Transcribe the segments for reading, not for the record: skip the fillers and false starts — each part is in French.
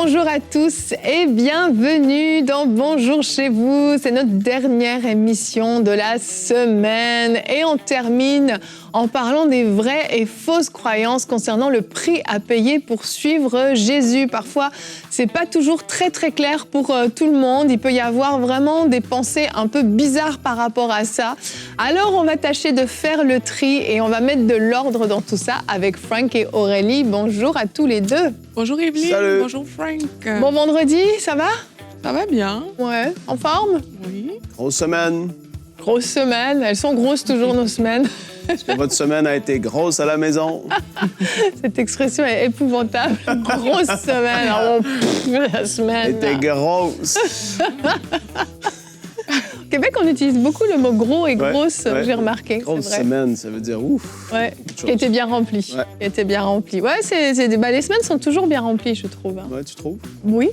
Bonjour à tous et bienvenue dans Bonjour chez vous. C'est notre dernière émission de la semaine et on termine en parlant des vraies et fausses croyances concernant le prix à payer pour suivre Jésus. Parfois, c'est pas toujours très clair pour tout le monde. Il peut y avoir vraiment des pensées un peu bizarres par rapport à ça. Alors, on va tâcher de faire le tri et on va mettre de l'ordre dans tout ça avec Frank et Aurélie. Bonjour à tous les deux. Bonjour Evelyne. Salut. Bonjour Frank. Bon vendredi, ça va? Ça va bien? Ouais, en forme? Oui. Grosse semaine. Grosse semaine, elles sont grosses toujours nos semaines. Est-ce que votre semaine a été grosse à la maison? Cette expression est épouvantable. Grosse semaine. Alors, la semaine. Elle était grosse. Au Québec, on utilise beaucoup le mot gros et grosse, ouais. j'ai remarqué. Grosse c'est vrai. semaine, ça veut dire ouf. Ouais, de qui choses. était bien remplie. Ouais. Qui était bien remplie. Ouais, les semaines sont toujours bien remplies, je trouve. Hein. Ouais, tu trouves? Oui.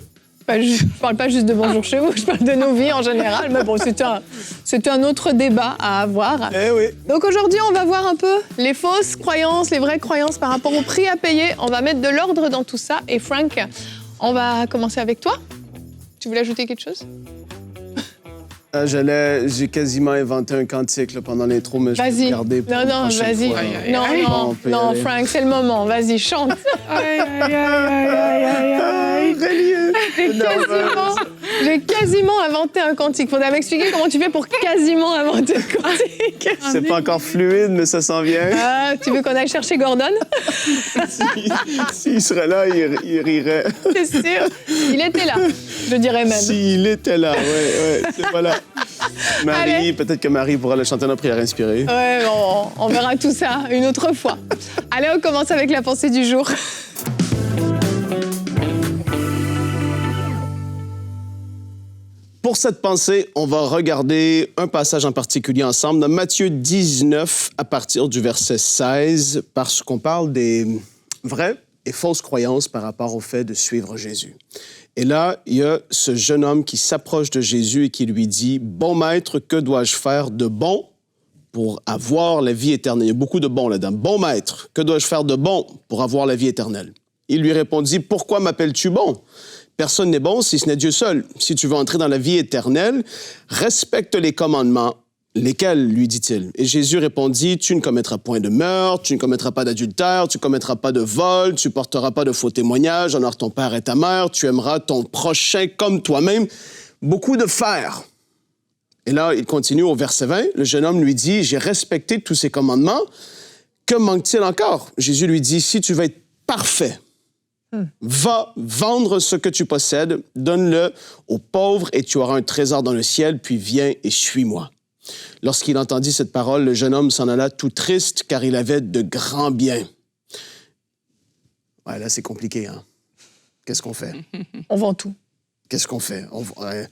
Je parle pas juste de Bonjour chez vous, je parle de nos vies en général. Mais bon, c'était un autre débat à avoir. Eh oui. Donc aujourd'hui, on va voir un peu les fausses croyances, les vraies croyances par rapport au prix à payer. On va mettre de l'ordre dans tout ça. Et Frank, on va commencer avec toi. Tu voulais ajouter quelque chose? J'ai quasiment inventé un cantique là, pendant l'intro, mais je vais Vas-y. regarder pour Non, une non, prochaine vas-y. fois. Non, On peut y non, aller. Frank, c'est le moment. Vas-y, chante. Aïe, aïe, aïe, aïe, aïe, aïe. J'ai quasiment inventé un cantique. Faudrait m'expliquer comment tu fais pour quasiment inventer un cantique. C'est pas encore fluide, mais ça s'en vient. Ah, tu veux qu'on aille chercher Gordon? S'il serait là, il rirait. C'est sûr. Il était là, je dirais même. S'il était là, ouais. Voilà. Marie, Allez. peut-être que Marie pourra le chanter dans la prière inspirée. Ouais, on verra tout ça une autre fois. Allez, on commence avec la pensée du jour. Pour cette pensée, on va regarder un passage en particulier ensemble dans Matthieu 19 à partir du verset 16 parce qu'on parle des vraies et fausses croyances par rapport au fait de suivre Jésus. Et là, il y a ce jeune homme qui s'approche de Jésus et qui lui dit « Bon maître, que dois-je faire de bon pour avoir la vie éternelle? » Il y a beaucoup de bon là-dedans. « Bon maître, que dois-je faire de bon pour avoir la vie éternelle? » Il lui répondit « Pourquoi m'appelles-tu bon? Personne n'est bon si ce n'est Dieu seul. Si tu veux entrer dans la vie éternelle, respecte les commandements. Lesquels, lui dit-il? Et Jésus répondit, tu ne commettras point de meurtre, tu ne commettras pas d'adultère, tu ne commettras pas de vol, tu ne porteras pas de faux témoignages, honore ton père et ta mère, tu aimeras ton prochain comme toi-même. Beaucoup de faire. Et là, il continue au verset 20. Le jeune homme lui dit, j'ai respecté tous ces commandements. Que manque-t-il encore? Jésus lui dit, si tu veux être parfait, va vendre ce que tu possèdes, donne-le aux pauvres et tu auras un trésor dans le ciel, puis viens et suis-moi. Lorsqu'il entendit cette parole, le jeune homme s'en alla tout triste car il avait de grands biens. Ouais, là, c'est compliqué, hein? Qu'est-ce qu'on fait? On vend tout. Qu'est-ce qu'on fait? Ouais.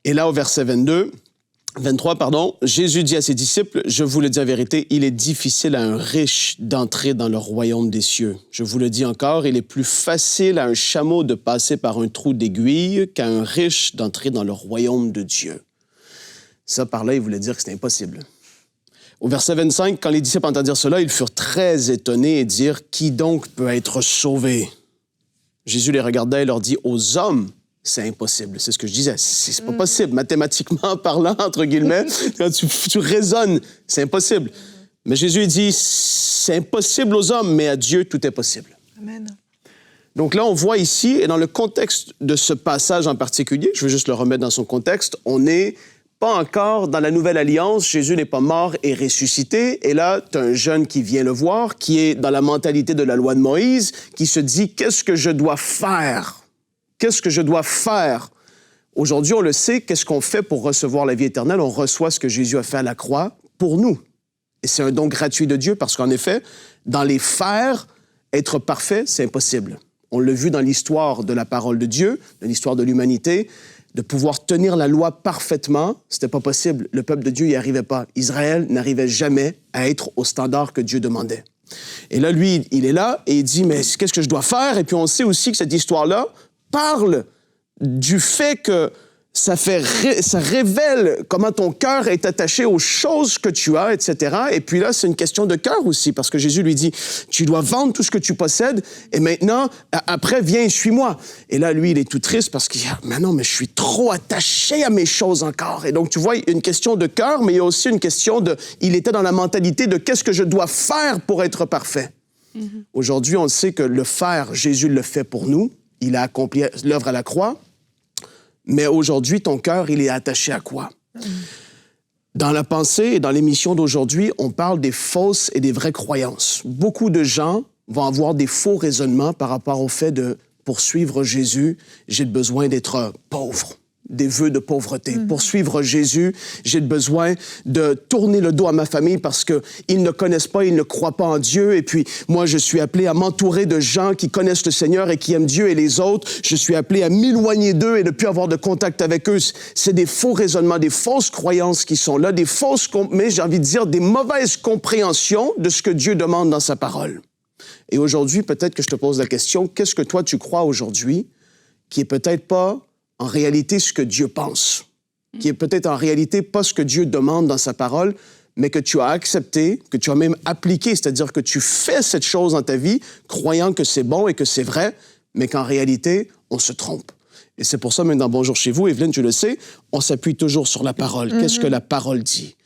Et là, au verset 23, Jésus dit à ses disciples, « Je vous le dis en vérité, il est difficile à un riche d'entrer dans le royaume des cieux. Je vous le dis encore, il est plus facile à un chameau de passer par un trou d'aiguille qu'à un riche d'entrer dans le royaume de Dieu. » Ça, par là, il voulait dire que c'était impossible. Au verset 25, quand les disciples entendirent cela, ils furent très étonnés et dirent, « Qui donc peut être sauvé? » Jésus les regarda et leur dit, « Aux hommes, c'est impossible. » C'est ce que je disais. C'est pas possible. Mathématiquement parlant, entre guillemets, quand tu raisonnes, c'est impossible. Mais Jésus dit, c'est impossible aux hommes, mais à Dieu, tout est possible. Amen. Donc là, on voit ici, et dans le contexte de ce passage en particulier, je veux juste le remettre dans son contexte, on n'est pas encore dans la Nouvelle Alliance. Jésus n'est pas mort et ressuscité. Et là, tu as un jeune qui vient le voir, qui est dans la mentalité de la loi de Moïse, qui se dit, qu'est-ce que je dois faire? Qu'est-ce que je dois faire? Aujourd'hui, on le sait, qu'est-ce qu'on fait pour recevoir la vie éternelle? On reçoit ce que Jésus a fait à la croix pour nous. Et c'est un don gratuit de Dieu parce qu'en effet, dans les faire, être parfait, c'est impossible. On l'a vu dans l'histoire de la parole de Dieu, dans l'histoire de l'humanité, de pouvoir tenir la loi parfaitement, c'était pas possible. Le peuple de Dieu n'y arrivait pas. Israël n'arrivait jamais à être au standard que Dieu demandait. Et là, lui, il est là et il dit, mais qu'est-ce que je dois faire? Et puis on sait aussi que cette histoire-là parle du fait que ça révèle comment ton cœur est attaché aux choses que tu as, etc. Et puis là, c'est une question de cœur aussi, parce que Jésus lui dit, tu dois vendre tout ce que tu possèdes, et maintenant, après, viens et suis-moi. Et là, lui, il est tout triste parce qu'il dit, mais non, mais je suis trop attaché à mes choses encore. Et donc, tu vois, il y a une question de cœur, mais il y a aussi une question de, il était dans la mentalité de qu'est-ce que je dois faire pour être parfait. Aujourd'hui, on sait que le faire, Jésus le fait pour nous. Il a accompli l'œuvre à la croix. Mais aujourd'hui, ton cœur, il est attaché à quoi? Dans la pensée et dans l'émission d'aujourd'hui, on parle des fausses et des vraies croyances. Beaucoup de gens vont avoir des faux raisonnements par rapport au fait de poursuivre Jésus, j'ai besoin d'être pauvre. Des vœux de pauvreté. Pour suivre Jésus, j'ai besoin de tourner le dos à ma famille parce qu'ils ne connaissent pas, ils ne croient pas en Dieu. Et puis, moi, je suis appelé à m'entourer de gens qui connaissent le Seigneur et qui aiment Dieu et les autres. Je suis appelé à m'éloigner d'eux et de ne plus avoir de contact avec eux. C'est des faux raisonnements, des fausses croyances qui sont là, mais j'ai envie de dire des mauvaises compréhensions de ce que Dieu demande dans sa parole. Et aujourd'hui, peut-être que je te pose la question, qu'est-ce que toi, tu crois aujourd'hui qui est peut-être pas en réalité ce que Dieu pense, qui est peut-être en réalité pas ce que Dieu demande dans sa parole, mais que tu as accepté, que tu as même appliqué, c'est-à-dire que tu fais cette chose dans ta vie, croyant que c'est bon et que c'est vrai, mais qu'en réalité, on se trompe. Et c'est pour ça, même dans Bonjour chez vous, Evelyne, tu le sais, on s'appuie toujours sur la parole. Qu'est-ce que la parole dit?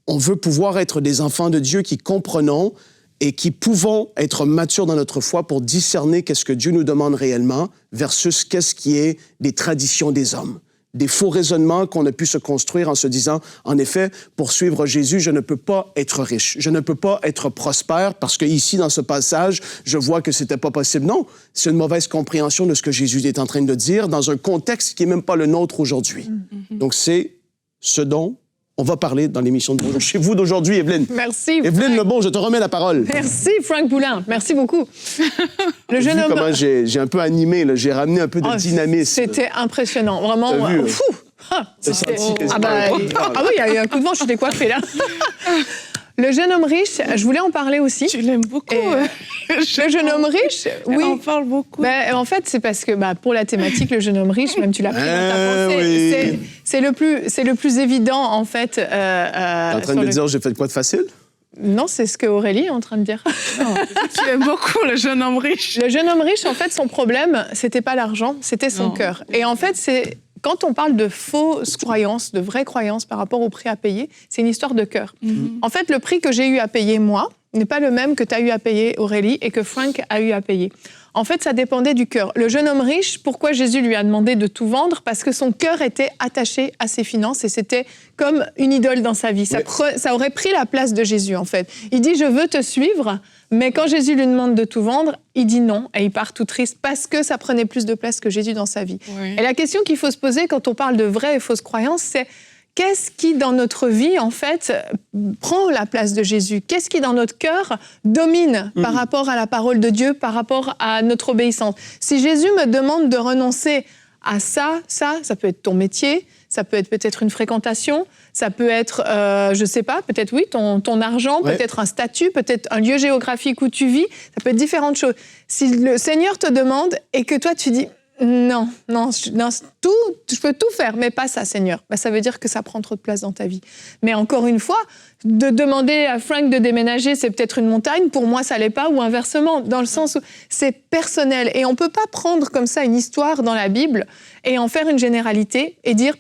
On veut pouvoir être des enfants de Dieu qui comprenons et qui pouvons être matures dans notre foi pour discerner qu'est-ce que Dieu nous demande réellement versus qu'est-ce qui est des traditions des hommes. Des faux raisonnements qu'on a pu se construire en se disant, en effet, pour suivre Jésus, je ne peux pas être riche, je ne peux pas être prospère parce que ici, dans ce passage, je vois que c'était pas possible. Non, c'est une mauvaise compréhension de ce que Jésus est en train de dire dans un contexte qui est même pas le nôtre aujourd'hui. Donc, c'est ce dont on va parler dans l'émission de Bonjour chez vous d'aujourd'hui, Evelyne. Merci. Evelyne Lebon, je te remets la parole. Merci, Frank Boulin. Merci beaucoup. Le jeune homme... Comment j'ai un peu animé, là. J'ai ramené un peu de dynamisme. C'était impressionnant. Vraiment. T'as vu, Fou. T'as senti quasiment oui, il y a eu un coup de vent, je suis décoiffée là. Le jeune homme riche, je voulais en parler aussi. Tu l'aimes beaucoup. Le jeune homme riche, oui. On parle beaucoup. En fait, c'est parce que pour la thématique, le jeune homme riche, même tu l'as pris dans ta pensée, oui. c'est le plus évident, en fait. T'es en train de me dire, j'ai fait quoi de facile? Non, c'est ce que Aurélie est en train de dire. Non, tu aimes beaucoup le jeune homme riche. Le jeune homme riche, en fait, son problème, c'était pas l'argent, c'était son cœur. Et en fait, quand on parle de fausses croyances, de vraies croyances par rapport au prix à payer, c'est une histoire de cœur. En fait, le prix que j'ai eu à payer, moi, n'est pas le même que tu as eu à payer, Aurélie, et que Frank a eu à payer. En fait, ça dépendait du cœur. Le jeune homme riche, pourquoi Jésus lui a demandé de tout vendre? Parce que son cœur était attaché à ses finances et c'était comme une idole dans sa vie. Ça aurait pris la place de Jésus, en fait. Il dit « je veux te suivre », mais quand Jésus lui demande de tout vendre, il dit non et il part tout triste parce que ça prenait plus de place que Jésus dans sa vie. Oui. Et la question qu'il faut se poser quand on parle de vraies et fausses croyances, c'est qu'est-ce qui, dans notre vie, en fait, prend la place de Jésus? Qu'est-ce qui, dans notre cœur, domine par rapport à la parole de Dieu, par rapport à notre obéissance? Si Jésus me demande de renoncer à ça peut être ton métier, ça peut être peut-être une fréquentation, ça peut être, je sais pas, peut-être oui, ton argent, peut-être un statut, peut-être un lieu géographique où tu vis, ça peut être différentes choses. Si le Seigneur te demande et que toi tu dis non, je peux tout faire, mais pas ça, Seigneur. Ça veut dire que ça prend trop de place dans ta vie. Mais encore une fois, de demander à Frank de déménager, c'est peut-être une montagne, pour moi, ça l'est pas, ou inversement, dans le sens où c'est personnel. Et on peut pas prendre comme ça une histoire dans la Bible et en faire une généralité et dire,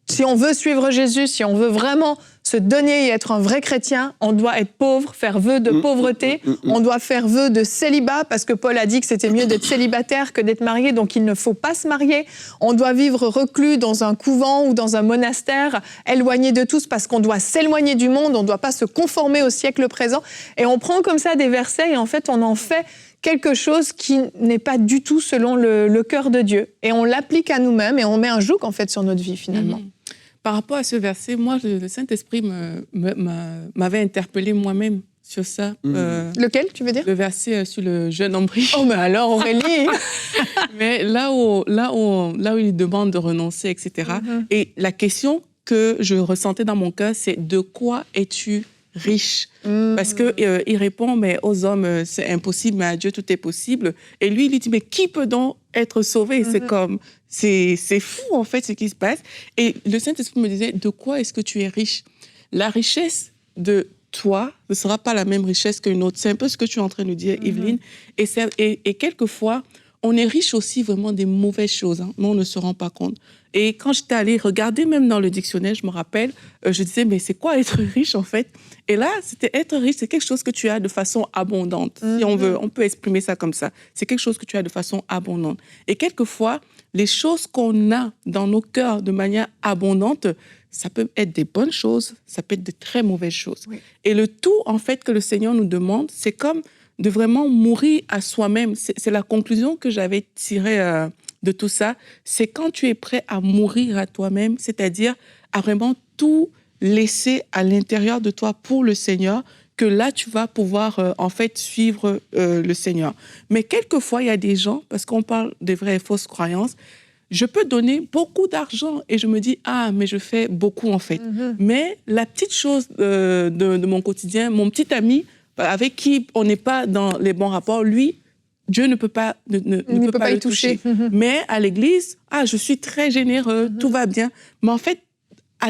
si on veut suivre Jésus, si on veut vraiment se donner et être un vrai chrétien, on doit être pauvre, faire vœu de pauvreté, on doit faire vœu de célibat, parce que Paul a dit que c'était mieux d'être célibataire que d'être marié, donc il ne faut pas se marier. On doit vivre reclus dans un couvent ou dans un monastère, éloigné de tous, parce qu'on doit s'éloigner du monde, on ne doit pas se conformer au siècle présent. Et on prend comme ça des versets et en fait, on en fait quelque chose qui n'est pas du tout selon le cœur de Dieu. Et on l'applique à nous-mêmes et on met un joug, en fait, sur notre vie, finalement. Par rapport à ce verset, moi, le Saint-Esprit m'avait interpellé moi-même sur ça. Lequel, tu veux dire? Le verset sur le jeune homme riche. Oh, mais alors, Aurélie! Mais là où il demande de renoncer, etc. Et la question que je ressentais dans mon cœur, c'est de quoi es-tu riche. Parce que il répond, mais aux hommes, c'est impossible, mais à Dieu, tout est possible. Et lui, il dit, mais qui peut donc être sauvé? C'est fou, en fait, ce qui se passe. Et le Saint-Esprit me disait, de quoi est-ce que tu es riche? La richesse de toi ne sera pas la même richesse qu'une autre. C'est un peu ce que tu es en train de dire, Evelyne. Et quelquefois, on est riche aussi vraiment des mauvaises choses, hein, mais on ne se rend pas compte. Et quand j'étais allée regarder même dans le dictionnaire, je me rappelle, je disais, mais c'est quoi être riche en fait? Et là, c'était être riche, c'est quelque chose que tu as de façon abondante. Si on veut, on peut exprimer ça comme ça. C'est quelque chose que tu as de façon abondante. Et quelquefois, les choses qu'on a dans nos cœurs de manière abondante, ça peut être des bonnes choses, ça peut être de très mauvaises choses. Oui. Et le tout, en fait, que le Seigneur nous demande, c'est comme de vraiment mourir à soi-même. C'est la conclusion que j'avais tirée de tout ça. C'est quand tu es prêt à mourir à toi-même, c'est-à-dire à vraiment tout laisser à l'intérieur de toi pour le Seigneur, que là, tu vas pouvoir, en fait, suivre le Seigneur. Mais quelquefois, il y a des gens, parce qu'on parle des vraies et fausses croyances, je peux donner beaucoup d'argent et je me dis, ah, mais je fais beaucoup, en fait. Mais la petite chose de mon quotidien, mon petit ami, avec qui on n'est pas dans les bons rapports, lui, Dieu ne peut pas, ne peut pas le toucher. Mais à l'église, ah, je suis très généreux, tout va bien. Mais en fait,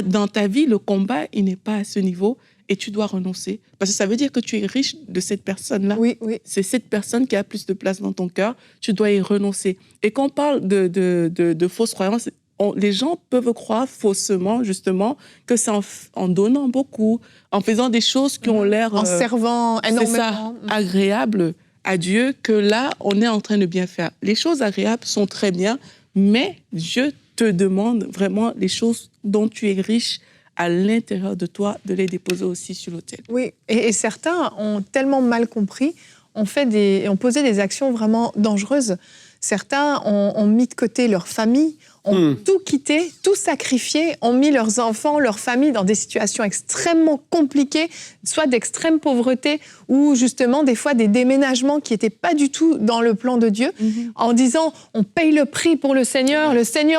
dans ta vie, le combat, il n'est pas à ce niveau et tu dois renoncer. Parce que ça veut dire que tu es riche de cette personne-là. Oui, oui. C'est cette personne qui a plus de place dans ton cœur. Tu dois y renoncer. Et quand on parle de fausses croyances, les gens peuvent croire faussement, justement, que c'est en donnant beaucoup, en faisant des choses qui ont l'air... En servant énormément. C'est ça, agréable à Dieu, que là, on est en train de bien faire. Les choses agréables sont très bien, mais Dieu te demande vraiment les choses dont tu es riche à l'intérieur de toi, de les déposer aussi sur l'autel. Oui, et certains ont tellement mal compris, ont posé des actions vraiment dangereuses. Certains ont mis de côté leur famille, ont tout quitté, tout sacrifié, ont mis leurs enfants, leur famille dans des situations extrêmement compliquées, soit d'extrême pauvreté ou justement des fois des déménagements qui n'étaient pas du tout dans le plan de Dieu, en disant on paye le prix pour le Seigneur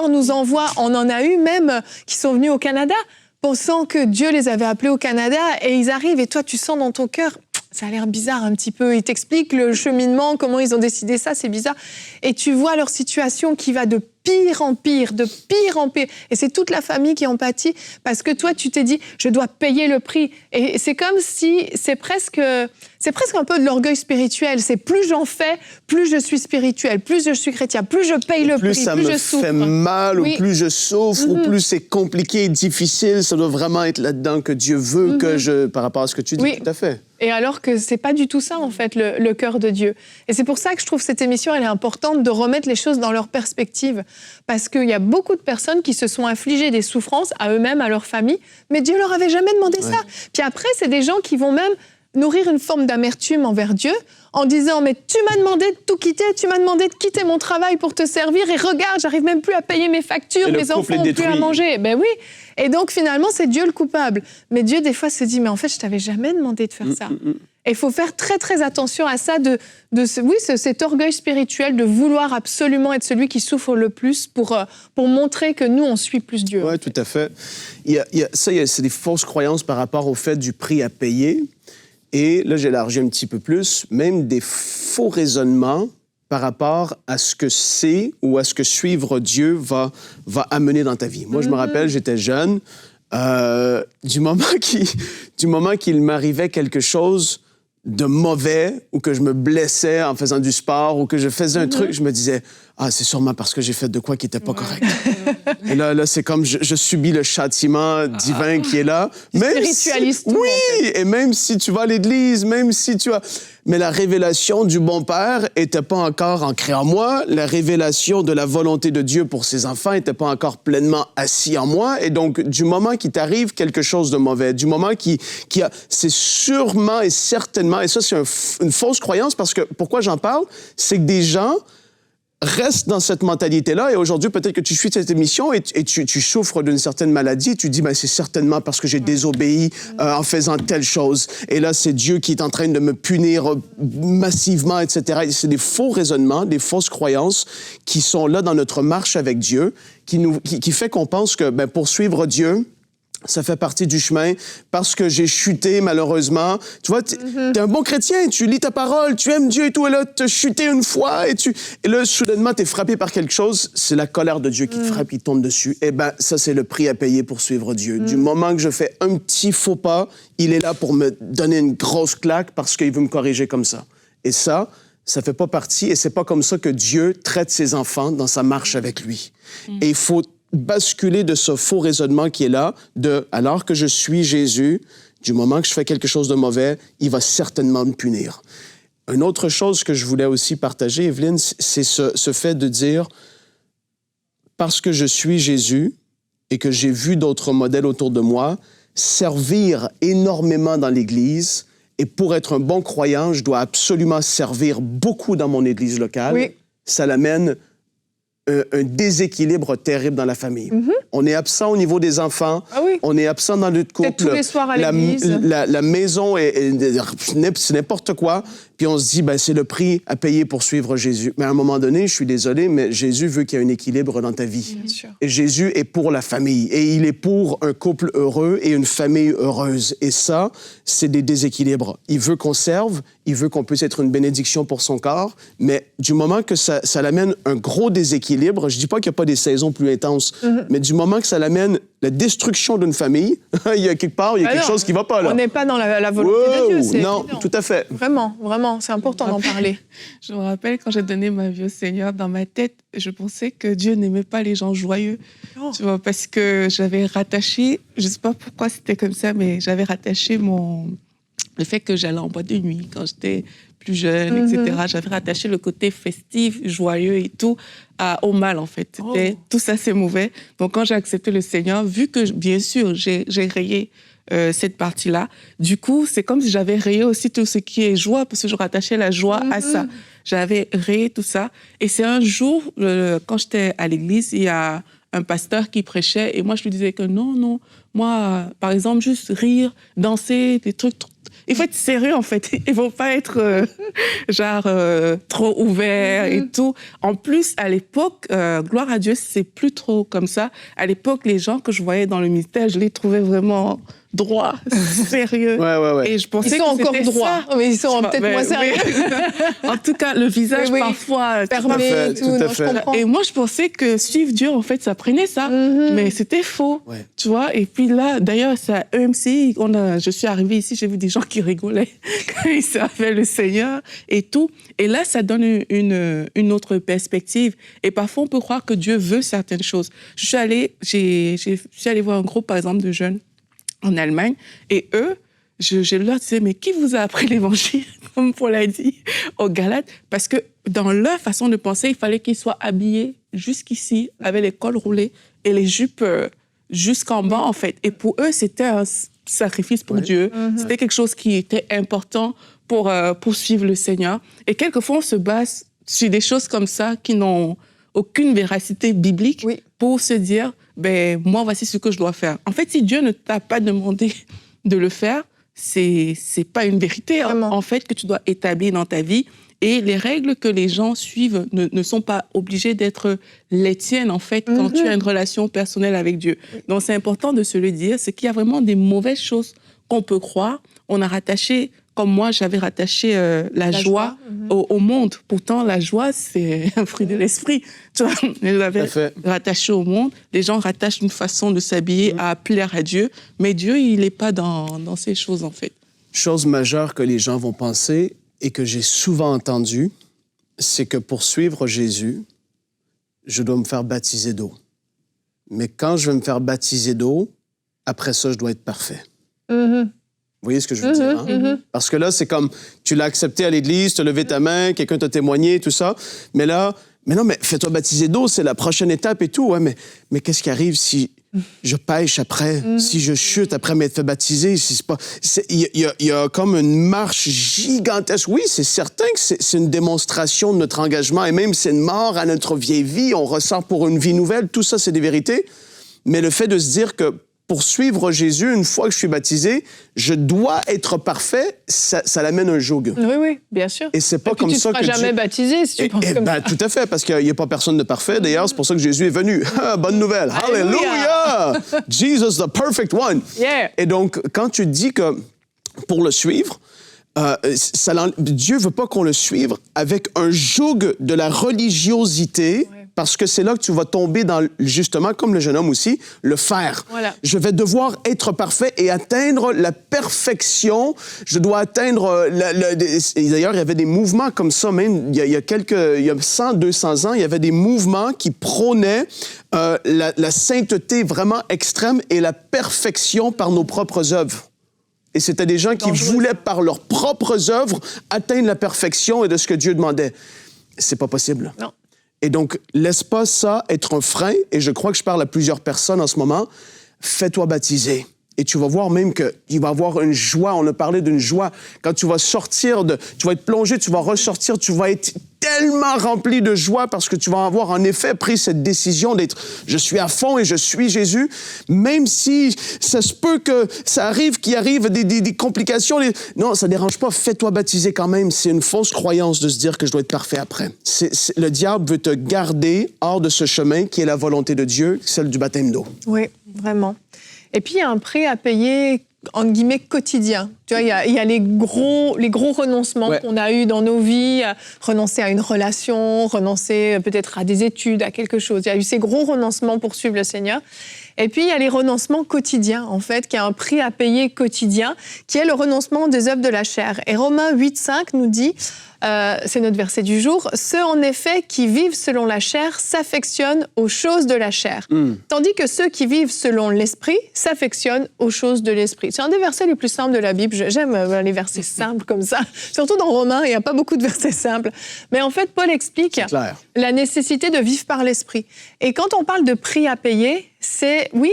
nous envoie. On en a eu même qui sont venus au Canada, pensant que Dieu les avait appelés au Canada, et ils arrivent et toi tu sens dans ton cœur, ça a l'air bizarre un petit peu. Ils t'expliquent le cheminement, comment ils ont décidé ça, c'est bizarre. Et tu vois leur situation qui va de pire en pire, de pire en pire. Et c'est toute la famille qui en pâtit parce que toi, tu t'es dit, je dois payer le prix. Et c'est comme si, c'est presque un peu de l'orgueil spirituel. C'est plus j'en fais, plus je suis spirituel, plus je suis chrétien, plus je paye le prix, plus je souffre. Plus ça me fait mal, ou plus je souffre, ou plus c'est compliqué et difficile. Ça doit vraiment être là-dedans que Dieu veut par rapport à ce que tu dis, tout à fait. Et alors que c'est pas du tout ça, en fait, le cœur de Dieu. Et c'est pour ça que je trouve cette émission, elle est importante de remettre les choses dans leur perspective. Parce qu'il y a beaucoup de personnes qui se sont infligées des souffrances à eux-mêmes, à leur famille, mais Dieu leur avait jamais demandé ça. Puis après, c'est des gens qui vont même nourrir une forme d'amertume envers Dieu en disant « mais tu m'as demandé de tout quitter, tu m'as demandé de quitter mon travail pour te servir et regarde, j'arrive même plus à payer mes factures, mes enfants n'ont plus à manger. » Ben oui. Et donc finalement, c'est Dieu le coupable. Mais Dieu, des fois, se dit « mais en fait, je t'avais jamais demandé de faire ça. » Et il faut faire très, très attention à ça, cet orgueil spirituel de vouloir absolument être celui qui souffre le plus pour montrer que nous, on suit plus Dieu. Oui, tout à fait. C'est des fausses croyances par rapport au fait du prix à payer. Et là, j'élargis un petit peu plus, même des faux raisonnements par rapport à ce que c'est ou à ce que suivre Dieu va amener dans ta vie. Moi, je me rappelle, j'étais jeune, du moment qu'il m'arrivait quelque chose de mauvais ou que je me blessais en faisant du sport ou que je faisais un truc, je me disais « Ah, c'est sûrement parce que j'ai fait de quoi qui n'était pas correct. » Et là, c'est comme je subis le châtiment divin qui est là. Spiritualiste. Oui, en fait. Et même si tu vas à l'église, même si tu as... Mais la révélation du bon Père n'était pas encore ancrée en moi. La révélation de la volonté de Dieu pour ses enfants n'était pas encore pleinement assis en moi. Et donc, du moment qu'il t'arrive quelque chose de mauvais, du moment c'est sûrement et certainement, et ça, c'est une fausse croyance parce que, pourquoi j'en parle? C'est que des gens reste dans cette mentalité-là. Et aujourd'hui, peut-être que tu suis cette émission et tu souffres d'une certaine maladie et tu dis, c'est certainement parce que j'ai désobéi en faisant telle chose. Et là, c'est Dieu qui est en train de me punir massivement, etc. Et c'est des faux raisonnements, des fausses croyances qui sont là dans notre marche avec Dieu, qui fait qu'on pense que pour suivre Dieu, Ça fait partie du chemin parce que j'ai chuté, malheureusement. Tu vois, t'es un bon chrétien, tu lis ta parole, tu aimes Dieu et tout, et là, t'as chuté une fois, et là, soudainement, t'es frappé par quelque chose, c'est la colère de Dieu qui te frappe, il tombe dessus. Eh bien, ça, c'est le prix à payer pour suivre Dieu. Du moment que je fais un petit faux pas, il est là pour me donner une grosse claque parce qu'il veut me corriger comme ça. Et ça fait pas partie, et c'est pas comme ça que Dieu traite ses enfants dans sa marche avec lui. Et il faut basculer de ce faux raisonnement qui est là, alors que je suis Jésus, du moment que je fais quelque chose de mauvais, il va certainement me punir. Une autre chose que je voulais aussi partager, Evelyne, c'est ce fait de dire, parce que je suis Jésus et que j'ai vu d'autres modèles autour de moi, servir énormément dans l'Église, et pour être un bon croyant, je dois absolument servir beaucoup dans mon Église locale. Oui. Ça l'amène un déséquilibre terrible dans la famille. On est absent au niveau des enfants, on est absent dans notre couple. Peut-être tous les soirs à l'église. La maison, c'est n'importe quoi. Puis on se dit, ben, c'est le prix à payer pour suivre Jésus. Mais à un moment donné, je suis désolé, mais Jésus veut qu'il y ait un équilibre dans ta vie. Bien sûr. Et Jésus est pour la famille. Et il est pour un couple heureux et une famille heureuse. Et ça, c'est des déséquilibres. Il veut qu'on serve, il veut qu'on puisse être une bénédiction pour son corps, mais du moment que ça l'amène un gros déséquilibre, je dis pas qu'il n'y a pas des saisons plus intenses, mais du moment que ça l'amène la destruction d'une famille, il y a quelque part, il y a quelque chose qui ne va pas, là. On n'est pas dans la volonté de Dieu, c'est non, évident. tout à fait. Vraiment, c'est important d'en parler. Je me rappelle quand j'ai donné ma vie au Seigneur, dans ma tête, je pensais que Dieu n'aimait pas les gens joyeux. Oh. Tu vois, parce que j'avais rattaché, je ne sais pas pourquoi c'était comme ça, mais j'avais rattaché le fait que j'allais en boîte de nuit quand j'étais plus jeune, etc. J'avais rattaché le côté festif, joyeux et tout au mal, en fait. Tout ça, c'est mauvais. Donc, quand j'ai accepté le Seigneur, vu que, bien sûr, j'ai rayé cette partie-là, du coup, c'est comme si j'avais rayé aussi tout ce qui est joie, parce que je rattachais la joie à ça. J'avais rayé tout ça. Et c'est un jour, quand j'étais à l'église, il y a un pasteur qui prêchait, et moi, je lui disais que non, moi, par exemple, juste rire, danser, des trucs. Il faut être sérieux, en fait. Il ne faut pas être, trop ouvert et tout. En plus, à l'époque, gloire à Dieu, c'est plus trop comme ça. À l'époque, les gens que je voyais dans le ministère, je les trouvais vraiment droits, sérieux. Ouais. Et je pensais ils sont que encore c'était droits, ça. mais ils sont peut-être moins sérieux. En tout cas, le visage, parfois... Fermé et tout, tout à non, fait. je comprends. Et moi, je pensais que suivre Dieu, en fait, ça prenait ça. Mais c'était faux, tu vois. Et puis là, d'ailleurs, à EMCI, je suis arrivée ici, j'ai vu des gens qui rigolaient quand ils servaient le Seigneur et tout. Et là, ça donne une autre perspective. Et parfois, on peut croire que Dieu veut certaines choses. Je suis allée voir un groupe, par exemple, de jeunes en Allemagne. Et eux, je leur disais, mais qui vous a appris l'évangile, comme Paul l'a dit, aux Galates? Parce que dans leur façon de penser, il fallait qu'ils soient habillés jusqu'ici, avec les cols roulés et les jupes jusqu'en bas, en fait. Et pour eux, c'était un sacrifice pour Dieu. C'était quelque chose qui était important pour suivre le Seigneur. Et quelquefois, on se base sur des choses comme ça qui n'ont aucune véracité biblique pour se dire, ben, moi, voici ce que je dois faire. En fait, si Dieu ne t'a pas demandé de le faire, c'est pas une vérité, en fait, que tu dois établir dans ta vie. Et les règles que les gens suivent ne sont pas obligées d'être les tiennes, en fait, quand tu as une relation personnelle avec Dieu. Donc, c'est important de se le dire, c'est qu'il y a vraiment des mauvaises choses qu'on peut croire. On a rattaché, comme moi, j'avais rattaché la joie au monde. Pourtant, la joie, c'est un fruit de l'esprit. Tu vois, je l'avais rattaché au monde. Les gens rattachent une façon de s'habiller à plaire à Dieu. Mais Dieu, il n'est pas dans ces choses, en fait. Chose majeure que les gens vont penser et que j'ai souvent entendu, c'est que pour suivre Jésus, je dois me faire baptiser d'eau. Mais quand je vais me faire baptiser d'eau, après ça, je dois être parfait. Vous voyez ce que je veux dire? Hein? Parce que là, c'est comme, tu l'as accepté à l'église, tu as levé ta main, quelqu'un t'a témoigné, tout ça. Mais là, mais fais-toi baptiser d'eau, c'est la prochaine étape et tout. Ouais, mais qu'est-ce qui arrive si je pêche après, si je chute après m'être fait baptiser? Il y a comme une marche gigantesque. Oui, c'est certain que c'est une démonstration de notre engagement et même c'est une mort à notre vieille vie. On ressort pour une vie nouvelle. Tout ça, c'est des vérités. Mais le fait de se dire que pour suivre Jésus, une fois que je suis baptisé, je dois être parfait, ça l'amène un joug. Oui, bien sûr. Et c'est pas comme ça que tu ne seras jamais baptisé si tu penses comme ça. Tout à fait, parce qu'il n'y a pas personne de parfait. D'ailleurs, c'est pour ça que Jésus est venu. Bonne nouvelle. Alléluia! Jesus, the perfect one. Yeah. Et donc, quand tu dis que pour le suivre, Dieu veut pas qu'on le suive avec un joug de la religiosité, parce que c'est là que tu vas tomber dans, justement, comme le jeune homme aussi, le faire. Voilà. Je vais devoir être parfait et atteindre la perfection. Je dois atteindre... Et d'ailleurs, il y avait des mouvements comme ça, même il y a 100, 200 ans, il y avait des mouvements qui prônaient la sainteté vraiment extrême et la perfection par nos propres œuvres. Et c'était des gens qui voulaient, par leurs propres œuvres, atteindre la perfection et de ce que Dieu demandait. C'est pas possible. Non. Et donc, laisse pas ça être un frein. Et je crois que je parle à plusieurs personnes en ce moment. Fais-toi baptiser. Et tu vas voir même qu'il va y avoir une joie. On a parlé d'une joie. Quand tu vas sortir tu vas être plongé, tu vas ressortir, tu vas être tellement rempli de joie parce que tu vas avoir en effet pris cette décision d'être « je suis à fond et je suis Jésus », même si ça se peut que ça arrive, qu'il arrive des complications. Non, ça ne dérange pas, fais-toi baptiser quand même. C'est une fausse croyance de se dire que je dois être parfait après. Le diable veut te garder hors de ce chemin qui est la volonté de Dieu, celle du baptême d'eau. Oui, vraiment. Et puis, il y a un prix à payer, entre guillemets, quotidien. Tu vois, il y a les gros renoncements qu'on a eus dans nos vies, renoncer à une relation, renoncer peut-être à des études, à quelque chose. Il y a eu ces gros renoncements pour suivre le Seigneur. Et puis, il y a les renoncements quotidiens, en fait, qui a un prix à payer quotidien, qui est le renoncement des œuvres de la chair. Et Romains 8,5 nous dit, c'est notre verset du jour, « Ceux, en effet, qui vivent selon la chair s'affectionnent aux choses de la chair. Tandis que ceux qui vivent selon l'esprit s'affectionnent aux choses de l'esprit. » C'est un des versets les plus simples de la Bible. J'aime les versets simples comme ça. Surtout dans Romains, il n'y a pas beaucoup de versets simples. Mais en fait, Paul explique la nécessité de vivre par l'esprit. Et quand on parle de prix à payer, c'est, oui,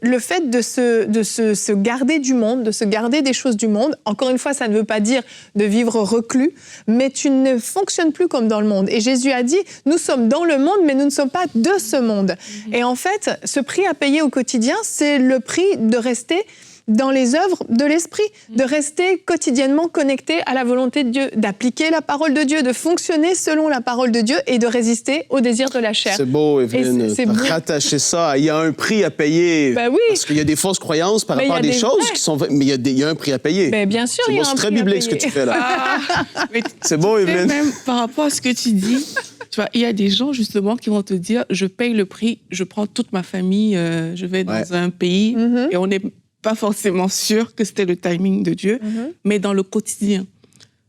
le fait de se garder du monde, de se garder des choses du monde. Encore une fois, ça ne veut pas dire de vivre reclus, mais tu ne fonctionnes plus comme dans le monde. Et Jésus a dit, nous sommes dans le monde, mais nous ne sommes pas de ce monde. Et en fait, ce prix à payer au quotidien, c'est le prix de rester dans les œuvres de l'esprit, de rester quotidiennement connecté à la volonté de Dieu, d'appliquer la parole de Dieu, de fonctionner selon la parole de Dieu et de résister aux désirs de la chair. C'est beau, Evelyne, rattacher ça. Il y a un prix à payer. Ben oui. Parce qu'il y a des fausses croyances par rapport à des choses qui sont... Mais il y a un prix à payer. Ben bien sûr, il y a un prix à payer. C'est très biblique ce que tu fais là. C'est beau, Evelyne. Même par rapport à ce que tu dis, tu vois, il y a des gens justement qui vont te dire, je paye le prix, je prends toute ma famille, je vais dans un pays et on est pas forcément sûr que c'était le timing de Dieu, mais dans le quotidien.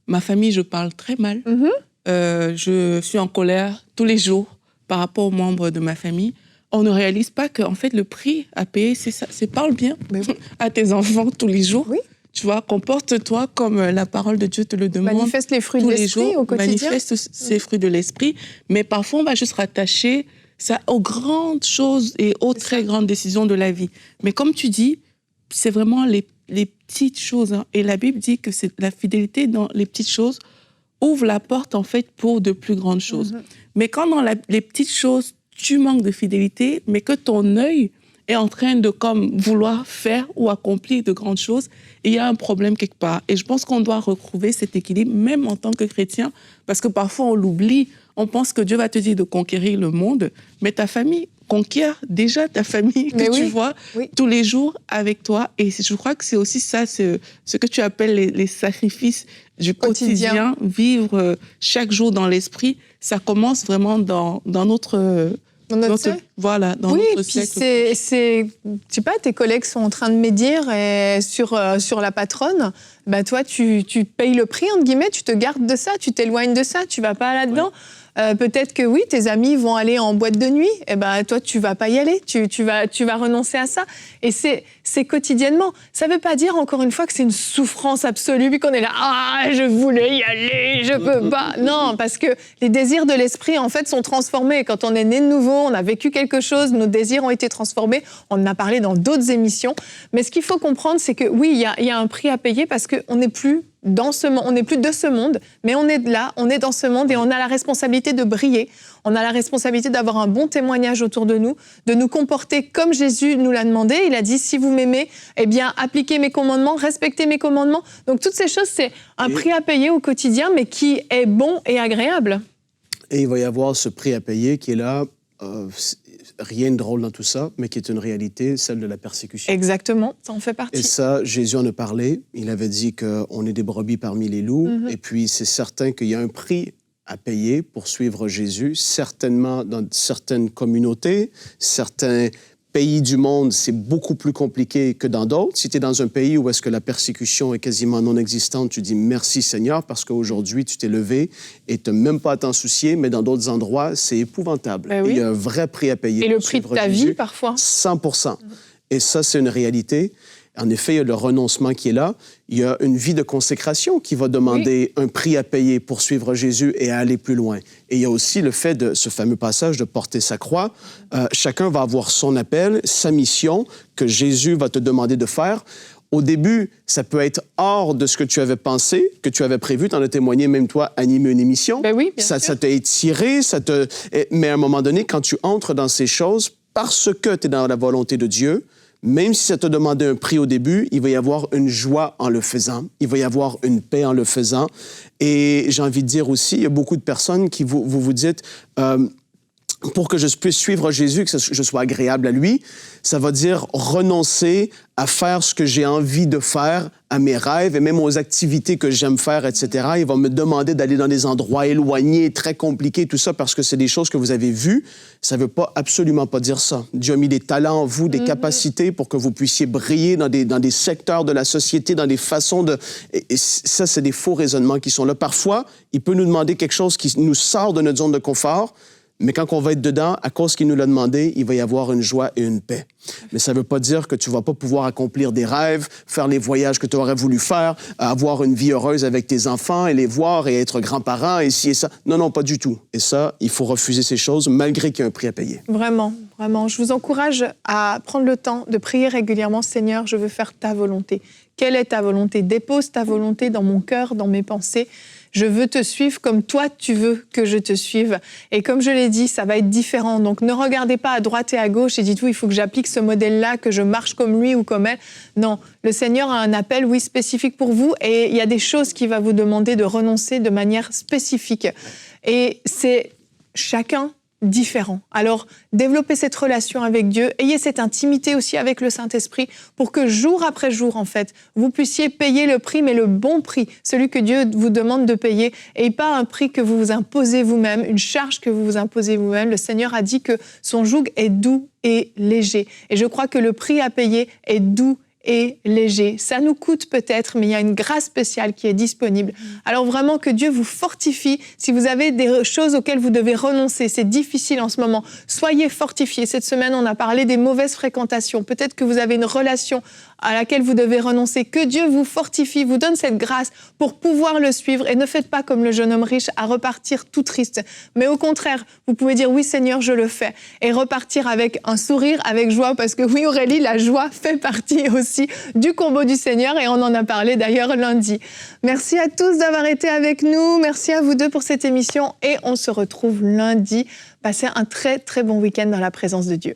Ma famille, je parle très mal. Je suis en colère tous les jours par rapport aux membres de ma famille. On ne réalise pas qu'en fait, le prix à payer, c'est ça. C'est parle bien à tes enfants tous les jours. Oui. Tu vois, comporte-toi comme la parole de Dieu te le demande. Manifeste les fruits de l'esprit au quotidien. Manifeste ces fruits de l'esprit. Mais parfois, on va juste rattacher ça aux grandes choses et aux très grandes décisions de la vie. Mais comme tu dis, c'est vraiment les petites choses. Hein. Et la Bible dit que c'est la fidélité dans les petites choses ouvre la porte, en fait, pour de plus grandes choses. Mais quand dans les petites choses, tu manques de fidélité, mais que ton œil est en train de vouloir faire ou accomplir de grandes choses, il y a un problème quelque part. Et je pense qu'on doit retrouver cet équilibre, même en tant que chrétien, parce que parfois on l'oublie. On pense que Dieu va te dire de conquérir le monde, mais ta famille conquiert déjà ta famille que tu vois tous les jours avec toi. Et je crois que c'est aussi ça, ce que tu appelles les sacrifices du quotidien. Vivre chaque jour dans l'esprit, ça commence vraiment dans notre... Dans notre siècle. Voilà, dans notre siècle. Oui, puis je sais pas, tes collègues sont en train de médire sur la patronne. Bah toi, tu payes le prix, entre guillemets, tu te gardes de ça, tu t'éloignes de ça, tu vas pas là-dedans. Peut-être que oui, tes amis vont aller en boîte de nuit, et ben toi tu vas pas y aller, tu vas renoncer à ça. Et c'est quotidiennement. Ça veut pas dire encore une fois que c'est une souffrance absolue puis qu'on est là, je voulais y aller, je peux pas. Non, parce que les désirs de l'esprit en fait sont transformés. Quand on est né de nouveau, on a vécu quelque chose, nos désirs ont été transformés. On en a parlé dans d'autres émissions. Mais ce qu'il faut comprendre, c'est que oui, il y a un prix à payer parce qu'on n'est plus dans ce monde, on n'est plus de ce monde, mais on est là, on est dans ce monde et on a la responsabilité de briller. On a la responsabilité d'avoir un bon témoignage autour de nous comporter comme Jésus nous l'a demandé. Il a dit, si vous m'aimez, eh bien, appliquez mes commandements, respectez mes commandements. Donc, toutes ces choses, c'est un prix à payer au quotidien, mais qui est bon et agréable. Et il va y avoir ce prix à payer qui est là, rien de drôle dans tout ça, mais qui est une réalité, celle de la persécution. Exactement, ça en fait partie. Et ça, Jésus en a parlé. Il avait dit qu'on est des brebis parmi les loups. Et puis, c'est certain qu'il y a un prix à payer pour suivre Jésus. Certainement, dans certaines communautés, certains pays du monde, c'est beaucoup plus compliqué que dans d'autres. Si tu es dans un pays où est-ce que la persécution est quasiment non existante, tu dis merci Seigneur parce qu'aujourd'hui, tu t'es levé et tu n'as même pas à t'en soucier, mais dans d'autres endroits, c'est épouvantable. Ben oui. Il y a un vrai prix à payer. Et le prix de ta vie, parfois. 100%. Et ça, c'est une réalité. En effet, il y a le renoncement qui est là. Il y a une vie de consécration qui va demander un prix à payer pour suivre Jésus et à aller plus loin. Et il y a aussi le fait de ce fameux passage de porter sa croix. Chacun va avoir son appel, sa mission que Jésus va te demander de faire. Au début, ça peut être hors de ce que tu avais pensé, que tu avais prévu. Tu en as témoigné, même toi, animer une émission. Ben oui, bien sûr. Ça t'a étiré, mais à un moment donné, quand tu entres dans ces choses, parce que tu es dans la volonté de Dieu, même si ça te demandait un prix au début, il va y avoir une joie en le faisant. Il va y avoir une paix en le faisant. Et j'ai envie de dire aussi, il y a beaucoup de personnes qui vous dites... pour que je puisse suivre Jésus, que je sois agréable à lui, ça va dire renoncer à faire ce que j'ai envie de faire, à mes rêves et même aux activités que j'aime faire, etc. Il va me demander d'aller dans des endroits éloignés, très compliqués, tout ça, parce que c'est des choses que vous avez vues. Ça ne veut absolument pas dire ça. Dieu a mis des talents en vous, des capacités pour que vous puissiez briller dans des secteurs de la société, dans des façons de... Et ça, c'est des faux raisonnements qui sont là. Parfois, il peut nous demander quelque chose qui nous sort de notre zone de confort, mais quand on va être dedans, à cause qu'il nous l'a demandé, il va y avoir une joie et une paix. Mais ça ne veut pas dire que tu ne vas pas pouvoir accomplir des rêves, faire les voyages que tu aurais voulu faire, avoir une vie heureuse avec tes enfants et les voir et être grand-parent et ci et ça. Non, non, pas du tout. Et ça, il faut refuser ces choses malgré qu'il y a un prix à payer. Vraiment, vraiment. Je vous encourage à prendre le temps de prier régulièrement. Seigneur, je veux faire ta volonté. Quelle est ta volonté? Dépose ta volonté dans mon cœur, dans mes pensées. Je veux te suivre comme toi, tu veux que je te suive. Et comme je l'ai dit, ça va être différent. Donc, ne regardez pas à droite et à gauche et dites-vous, il faut que j'applique ce modèle-là, que je marche comme lui ou comme elle. Non, le Seigneur a un appel, oui, spécifique pour vous. Et il y a des choses qu'il va vous demander de renoncer de manière spécifique. Et c'est chacun différent. Alors, développez cette relation avec Dieu, ayez cette intimité aussi avec le Saint-Esprit pour que jour après jour, en fait, vous puissiez payer le prix, mais le bon prix, celui que Dieu vous demande de payer, et pas un prix que vous vous imposez vous-même, une charge que vous vous imposez vous-même. Le Seigneur a dit que son joug est doux et léger. Et je crois que le prix à payer est doux et léger. Ça nous coûte peut-être, mais il y a une grâce spéciale qui est disponible. Alors vraiment que Dieu vous fortifie. Si vous avez des choses auxquelles vous devez renoncer, c'est difficile en ce moment, soyez fortifiés. Cette semaine, on a parlé des mauvaises fréquentations. Peut-être que vous avez une relation à laquelle vous devez renoncer. Que Dieu vous fortifie, vous donne cette grâce pour pouvoir le suivre. Et ne faites pas comme le jeune homme riche à repartir tout triste. Mais au contraire, vous pouvez dire « Oui Seigneur, je le fais » et repartir avec un sourire, avec joie. Parce que oui Aurélie, la joie fait partie aussi du combo du Seigneur et on en a parlé d'ailleurs lundi. Merci à tous d'avoir été avec nous. Merci à vous deux pour cette émission et on se retrouve lundi. Passez un très très bon week-end dans la présence de Dieu.